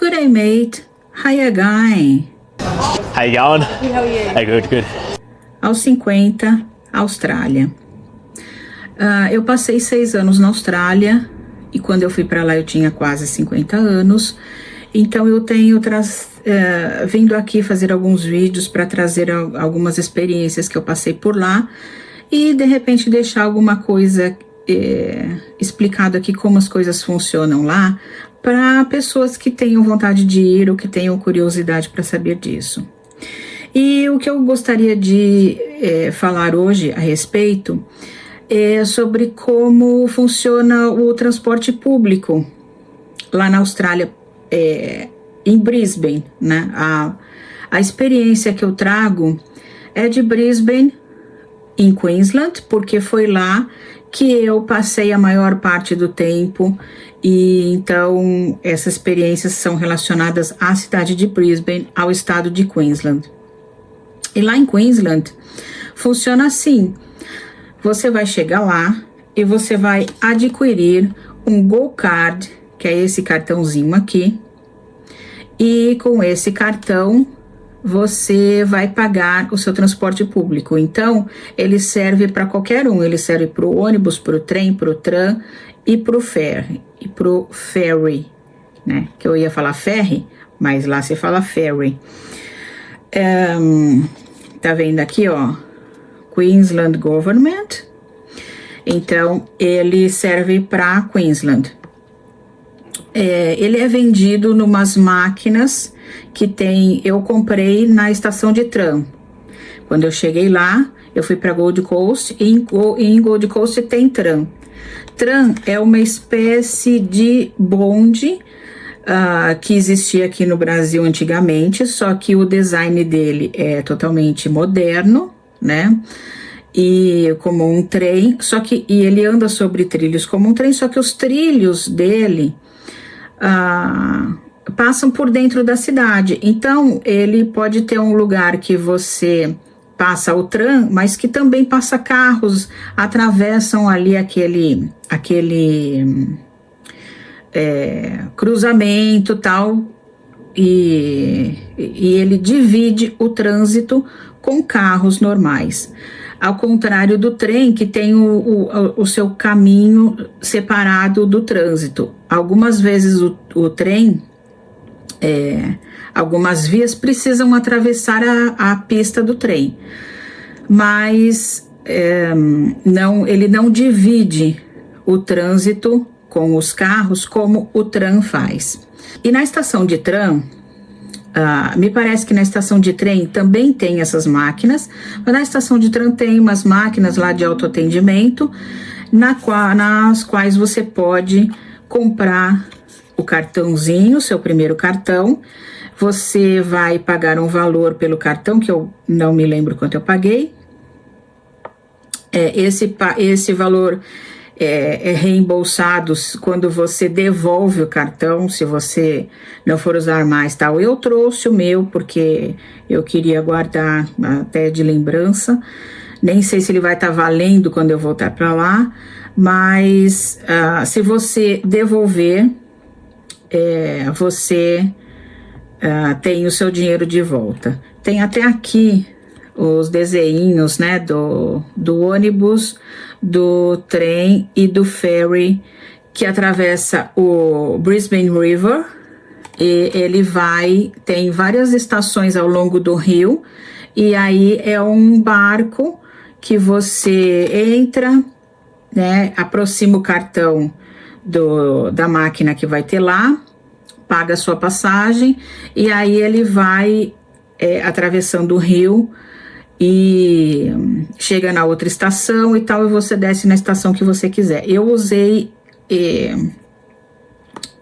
Good day, mate. How you going? How you going? Good, how are you? Hey, good, good. Aos 50, Austrália. Eu passei 6 anos na Austrália e quando eu fui para lá eu tinha quase 50 anos. Então eu tenho vindo aqui fazer alguns vídeos para trazer algumas experiências que eu passei por lá e de repente deixar alguma coisa explicado aqui como as coisas funcionam lá para pessoas que tenham vontade de ir ou que tenham curiosidade para saber disso. E o que eu gostaria de falar hoje a respeito é sobre como funciona o transporte público lá na Austrália, em Brisbane, né? A experiência que eu trago é de Brisbane, em Queensland, porque foi lá que eu passei a maior parte do tempo e então essas experiências são relacionadas à cidade de Brisbane, ao estado de Queensland. E lá em Queensland funciona assim: você vai chegar lá e você vai adquirir um Go Card, que é esse cartãozinho aqui, e com esse cartão você vai pagar o seu transporte público. Então, ele serve para qualquer um, ele serve para o ônibus, para o trem, para o tram e para o ferry, né? Que eu ia falar ferry, mas lá se fala ferry. Tá vendo aqui, ó, Queensland Government. Então, ele serve para Queensland. Ele é vendido numas máquinas que eu comprei na estação de tram. Quando eu cheguei lá, eu fui para Gold Coast e em Gold Coast tem tram. Tram é uma espécie de bonde que existia aqui no Brasil antigamente, só que o design dele é totalmente moderno, né? E como um trem, e ele anda sobre trilhos como um trem, só que os trilhos dele passam por dentro da cidade. Então, ele pode ter um lugar que você passa o tram, mas que também passa carros, atravessam ali aquele cruzamento tal, e ele divide o trânsito com carros normais. Ao contrário do trem, que tem o seu caminho separado do trânsito. Algumas vezes o trem, algumas vias precisam atravessar a pista do trem, mas ele não divide o trânsito com os carros como o tram faz. E na estação de tram, me parece que na estação de trem também tem essas máquinas, mas na estação de tram tem umas máquinas lá de autoatendimento, nas quais você pode comprar o cartãozinho, seu primeiro cartão. Você vai pagar um valor pelo cartão, que eu não me lembro quanto eu paguei. Esse valor é reembolsado quando você devolve o cartão, se você não for usar mais, tal. Eu trouxe o meu porque eu queria guardar até de lembrança. Nem sei se ele vai estar valendo quando eu voltar para lá, mas se você devolver, você tem o seu dinheiro de volta. Tem até aqui os desenhos, né, do ônibus, do trem e do ferry que atravessa o Brisbane River, e ele tem várias estações ao longo do rio, e aí é um barco que você entra, né, aproxima o cartão da máquina que vai ter lá, paga a sua passagem, e aí ele vai atravessando o rio e chega na outra estação e tal, e você desce na estação que você quiser. Eu usei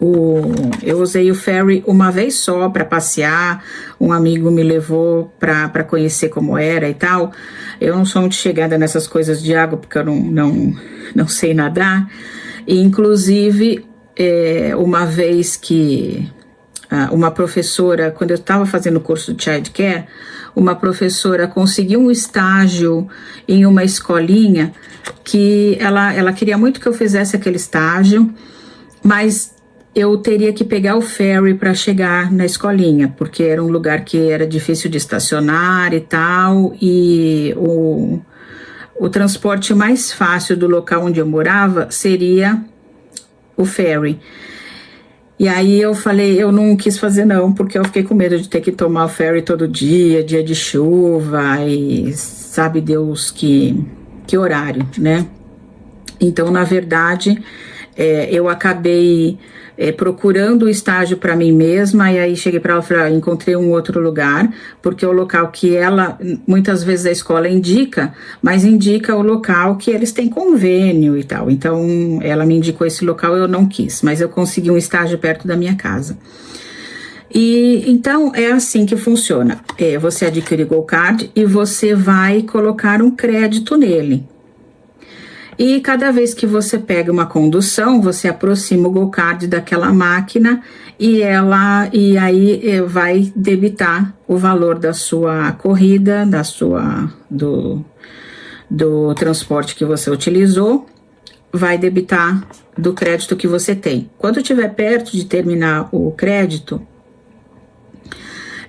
o ferry uma vez só para passear, um amigo me levou para conhecer como era e tal. Eu não sou muito chegada nessas coisas de água porque eu não sei nadar, e inclusive uma vez que uma professora, quando eu estava fazendo o curso de childcare, uma professora conseguiu um estágio em uma escolinha que ela queria muito que eu fizesse aquele estágio, mas eu teria que pegar o ferry para chegar na escolinha, porque era um lugar que era difícil de estacionar e tal, e o transporte mais fácil do local onde eu morava seria o ferry. E aí eu falei, eu não quis fazer não, porque eu fiquei com medo de ter que tomar o ferry todo dia, dia de chuva, e sabe Deus que horário, né? Então, na verdade, eu acabei procurando o estágio para mim mesma, e aí cheguei para ela e falei, encontrei um outro lugar, porque é o local que ela, muitas vezes a escola indica, mas indica o local que eles têm convênio e tal. Então, ela me indicou esse local, eu não quis, mas eu consegui um estágio perto da minha casa. E então é assim que funciona. Você adquire o Go Card e você vai colocar um crédito nele. E cada vez que você pega uma condução, você aproxima o Go Card daquela máquina e aí vai debitar o valor da sua corrida, do transporte que você utilizou, vai debitar do crédito que você tem. Quando estiver perto de terminar o crédito,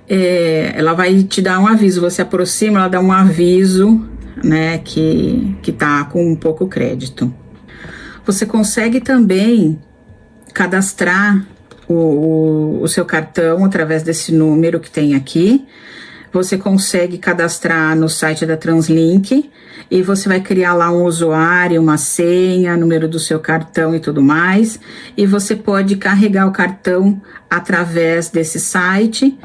ela vai te dar um aviso, você aproxima, ela dá um aviso, né, que tá com um pouco crédito. Você consegue também cadastrar o seu cartão através desse número que tem aqui. Você consegue cadastrar no site da Translink e você vai criar lá um usuário, uma senha, número do seu cartão e tudo mais. E você pode carregar o cartão através desse site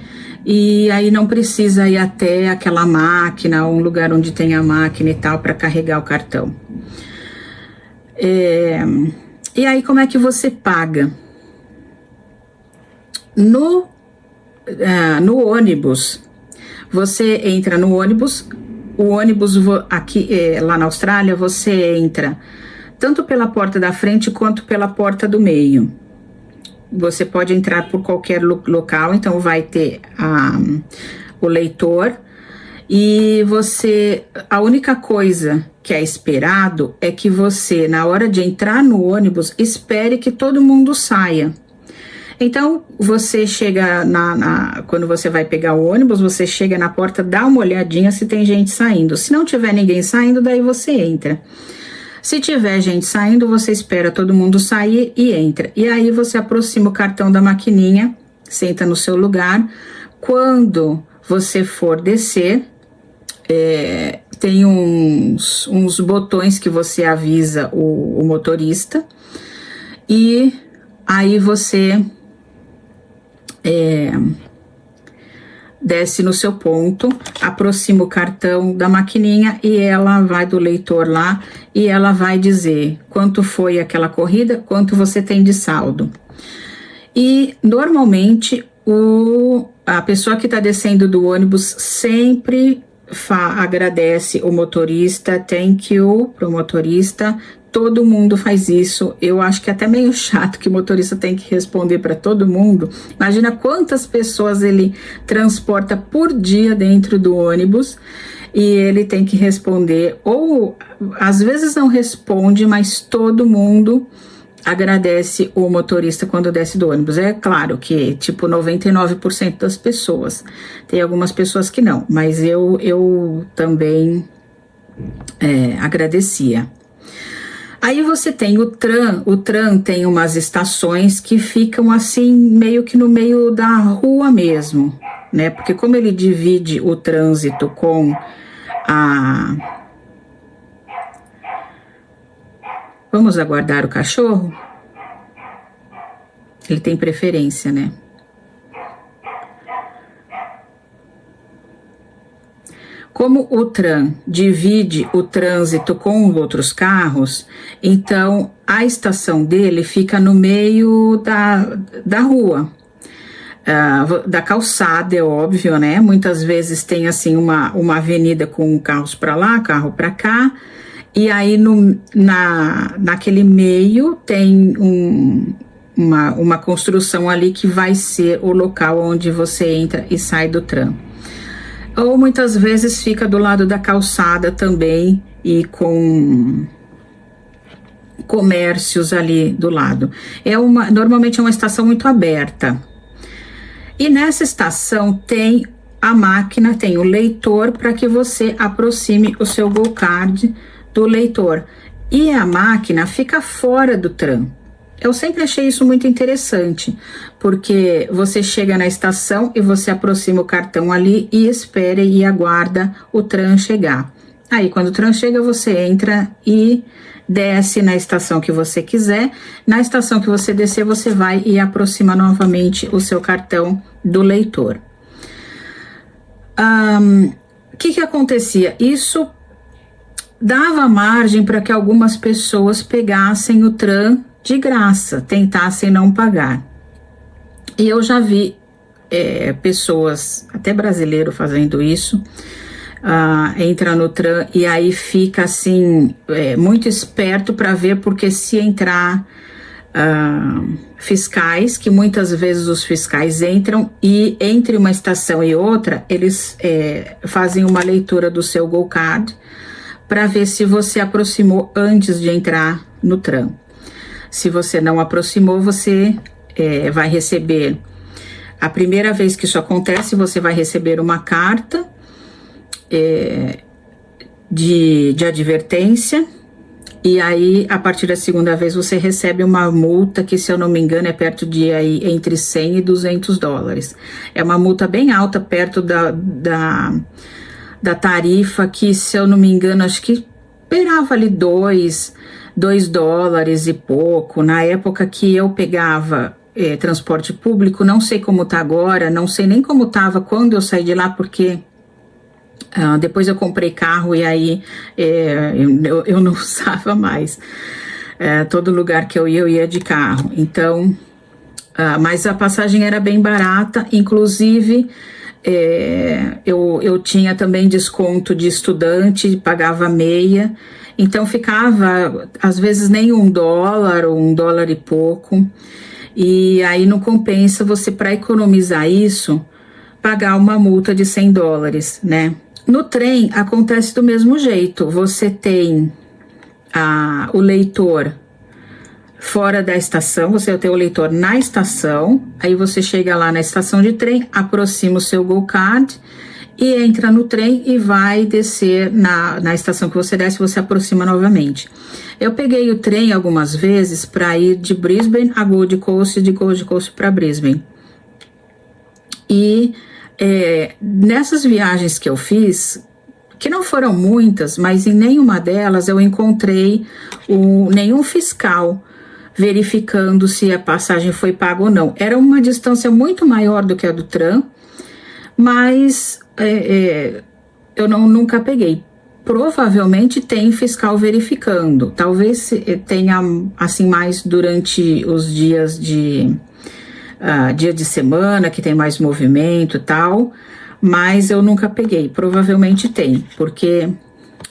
e aí não precisa ir até aquela máquina, um lugar onde tem a máquina e tal para carregar o cartão. E aí como é que você paga? No ônibus, você entra no ônibus, o ônibus aqui lá na Austrália, você entra tanto pela porta da frente quanto pela porta do meio. Você pode entrar por qualquer local, então vai ter o leitor e a única coisa que é esperado é que você, na hora de entrar no ônibus, espere que todo mundo saia. Então, você chega quando você vai pegar o ônibus, você chega na porta, dá uma olhadinha se tem gente saindo. Se não tiver ninguém saindo, daí você entra. Se tiver gente saindo, você espera todo mundo sair e entra. E aí você aproxima o cartão da maquininha, senta no seu lugar. Quando você for descer, tem uns botões que você avisa o motorista. E aí você desce no seu ponto, aproxima o cartão da maquininha e ela vai do leitor lá e ela vai dizer quanto foi aquela corrida, quanto você tem de saldo. E normalmente a pessoa que está descendo do ônibus sempre agradece o motorista, thank you pro motorista. Todo mundo faz isso. Eu acho que é até meio chato que o motorista tem que responder para todo mundo. Imagina quantas pessoas ele transporta por dia dentro do ônibus e ele tem que responder, ou às vezes não responde, mas todo mundo agradece o motorista quando desce do ônibus. É claro que tipo 99% das pessoas. Tem algumas pessoas que não, mas eu também agradecia. Aí você tem o tram tem umas estações que ficam assim, meio que no meio da rua mesmo, né? Porque como ele divide o trânsito com Vamos aguardar o cachorro? Ele tem preferência, né? Como o tram divide o trânsito com outros carros, então a estação dele fica no meio da rua, da calçada, é óbvio, né? Muitas vezes tem assim uma avenida com carros para lá, carro para cá, e aí naquele meio tem uma construção ali que vai ser o local onde você entra e sai do tram. Ou muitas vezes fica do lado da calçada também e com comércios ali do lado. Normalmente é uma estação muito aberta. E nessa estação tem a máquina, tem o leitor para que você aproxime o seu Gol Card do leitor. E a máquina fica fora do tram. Eu sempre achei isso muito interessante, porque você chega na estação e você aproxima o cartão ali e espera e aguarda o tram chegar. Aí, quando o tram chega, você entra e desce na estação que você quiser. Na estação que você descer, você vai e aproxima novamente o seu cartão do leitor. O que acontecia? Isso dava margem para que algumas pessoas pegassem o tram de graça, tentassem não pagar. E eu já vi pessoas, até brasileiro, fazendo isso. Entra no tram e aí fica assim, muito esperto para ver, porque se entrar fiscais, que muitas vezes os fiscais entram e entre uma estação e outra, eles fazem uma leitura do seu Gol Card para ver se você aproximou antes de entrar no tram. Se você não aproximou, você vai receber, a primeira vez que isso acontece, você vai receber uma carta de advertência, e aí a partir da segunda vez você recebe uma multa que, se eu não me engano, é perto de aí, entre 100 e 200 dólares. É uma multa bem alta, perto da tarifa que, se eu não me engano, acho que esperava ali 2 dólares e pouco. Na época que eu pegava transporte público, não sei como tá agora, não sei nem como tava quando eu saí de lá, porque depois eu comprei carro e aí eu não usava mais. Todo lugar que eu ia de carro. Então, mas a passagem era bem barata, inclusive eu tinha também desconto de estudante, pagava meia, então ficava às vezes nem $1 ou $1 e pouco, e aí não compensa você, para economizar isso, pagar uma multa de 100 dólares, né? No trem acontece do mesmo jeito, você tem o leitor fora da estação, você tem o leitor na estação, aí você chega lá na estação de trem, aproxima o seu Gol Card e entra no trem e vai descer na estação que você desce, você aproxima novamente. Eu peguei o trem algumas vezes para ir de Brisbane a Gold Coast, de Gold Coast para Brisbane. E nessas viagens que eu fiz, que não foram muitas, mas em nenhuma delas eu encontrei nenhum fiscal verificando se a passagem foi paga ou não. Era uma distância muito maior do que a do tram, mas eu nunca peguei. Provavelmente tem fiscal verificando, talvez tenha assim mais durante os dias dia de semana, que tem mais movimento e tal, mas eu nunca peguei. Provavelmente tem, porque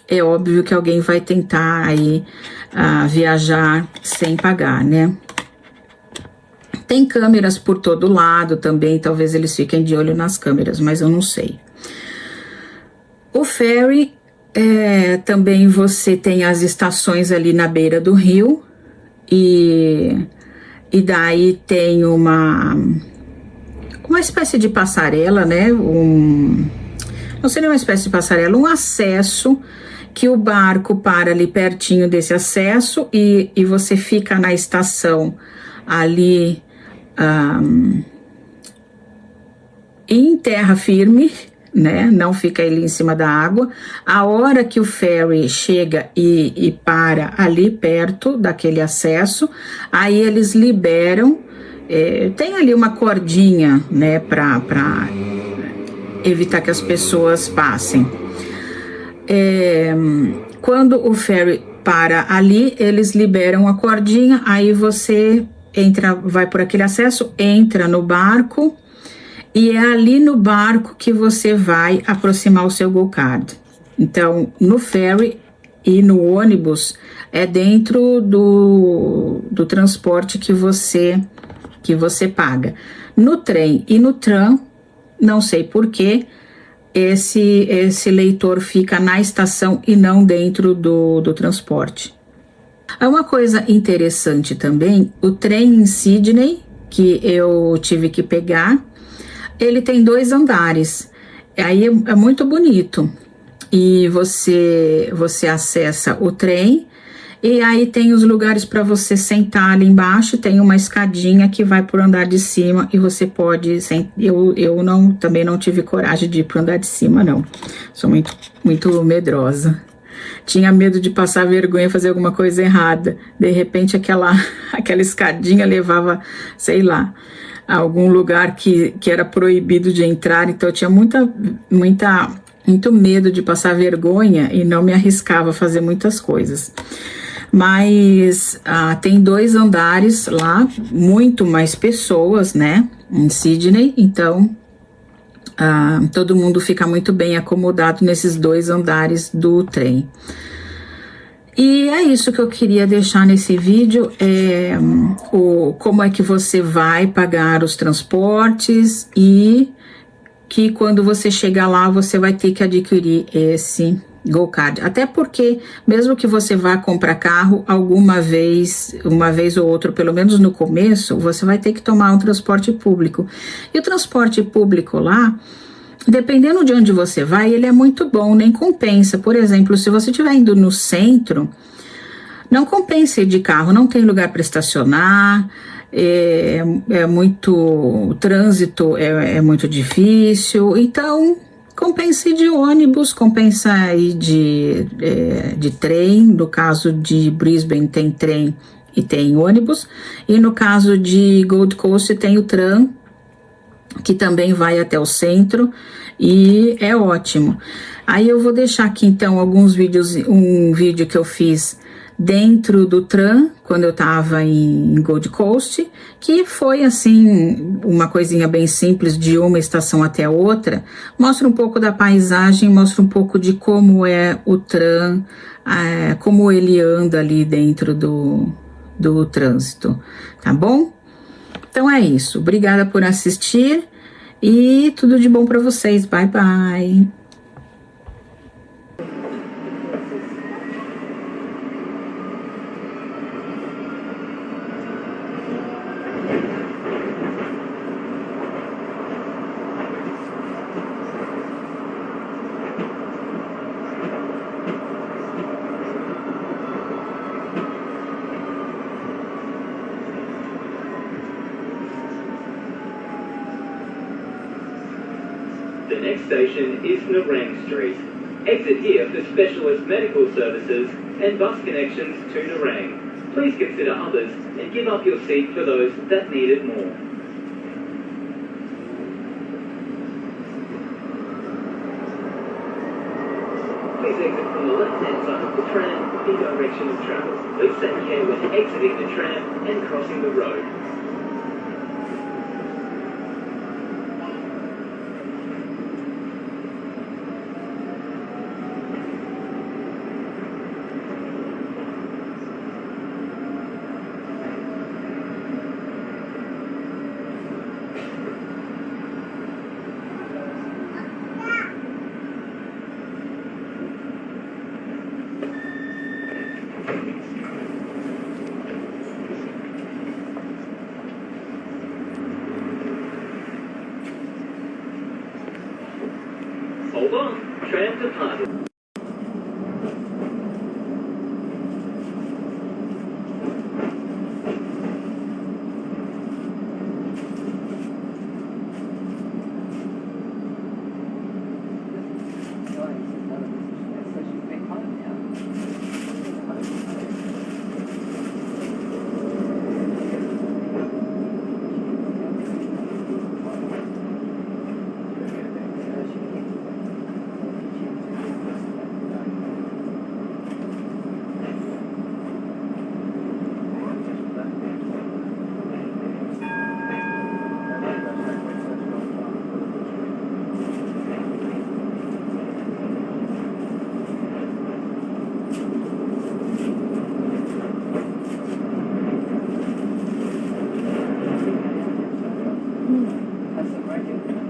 é óbvio que alguém vai tentar aí viajar sem pagar, né? Tem câmeras por todo lado também, talvez eles fiquem de olho nas câmeras, mas eu não sei. O ferry, também você tem as estações ali na beira do rio, e daí tem uma espécie de passarela, né? Não seria uma espécie de passarela, um acesso que o barco para ali pertinho desse acesso e você fica na estação ali em terra firme, né? Não fica ali em cima da água. A hora que o ferry chega e para ali perto daquele acesso, aí eles liberam, tem ali uma cordinha, né, para evitar que as pessoas passem. Quando o ferry para ali, eles liberam a cordinha, aí você vai por aquele acesso, entra no barco, e é ali no barco que você vai aproximar o seu Gol Card. Então, no ferry e no ônibus, é dentro do transporte que você paga. No trem e no tram, não sei porquê, esse leitor fica na estação e não dentro do transporte. É uma coisa interessante também, o trem em Sydney, que eu tive que pegar, ele tem 2 andares, aí é muito bonito, e você acessa o trem, e aí tem os lugares para você sentar ali embaixo, tem uma escadinha que vai para o andar de cima e você pode, eu não, também não tive coragem de ir para o andar de cima não, sou muito medrosa. Tinha medo de passar vergonha, fazer alguma coisa errada. De repente, aquela escadinha levava, sei lá, a algum lugar que era proibido de entrar. Então, eu tinha muito medo de passar vergonha e não me arriscava a fazer muitas coisas. Mas tem 2 andares lá, muito mais pessoas, né, em Sydney. Então, todo mundo fica muito bem acomodado nesses 2 andares do trem. E é isso que eu queria deixar nesse vídeo, como é que você vai pagar os transportes e que quando você chegar lá você vai ter que adquirir esse Go Card. Até porque, mesmo que você vá comprar carro uma vez ou outra, pelo menos no começo, você vai ter que tomar um transporte público. E o transporte público lá, dependendo de onde você vai, ele é muito bom, nem compensa. Por exemplo, se você estiver indo no centro, não compensa ir de carro, não tem lugar para estacionar, o trânsito é muito difícil, então compensa ir de ônibus, compensa ir de trem. No caso de Brisbane tem trem e tem ônibus, e no caso de Gold Coast tem o tram, que também vai até o centro e é ótimo. Aí eu vou deixar aqui então alguns vídeos, um vídeo que eu fiz dentro do tram, quando eu tava em Gold Coast, que foi assim, uma coisinha bem simples, de uma estação até outra, mostra um pouco da paisagem, mostra um pouco de como é o tram, como ele anda ali dentro do trânsito, tá bom? Então é isso, obrigada por assistir e tudo de bom para vocês, bye bye! The next station is Nerang Street. Exit here for specialist medical services and bus connections to Nerang. Please consider others and give up your seat for those that need it more. Please exit from the left-hand side of the tram in direction of travel. Please take care when exiting the tram and crossing the road. Hold on, tram departed. That's the right.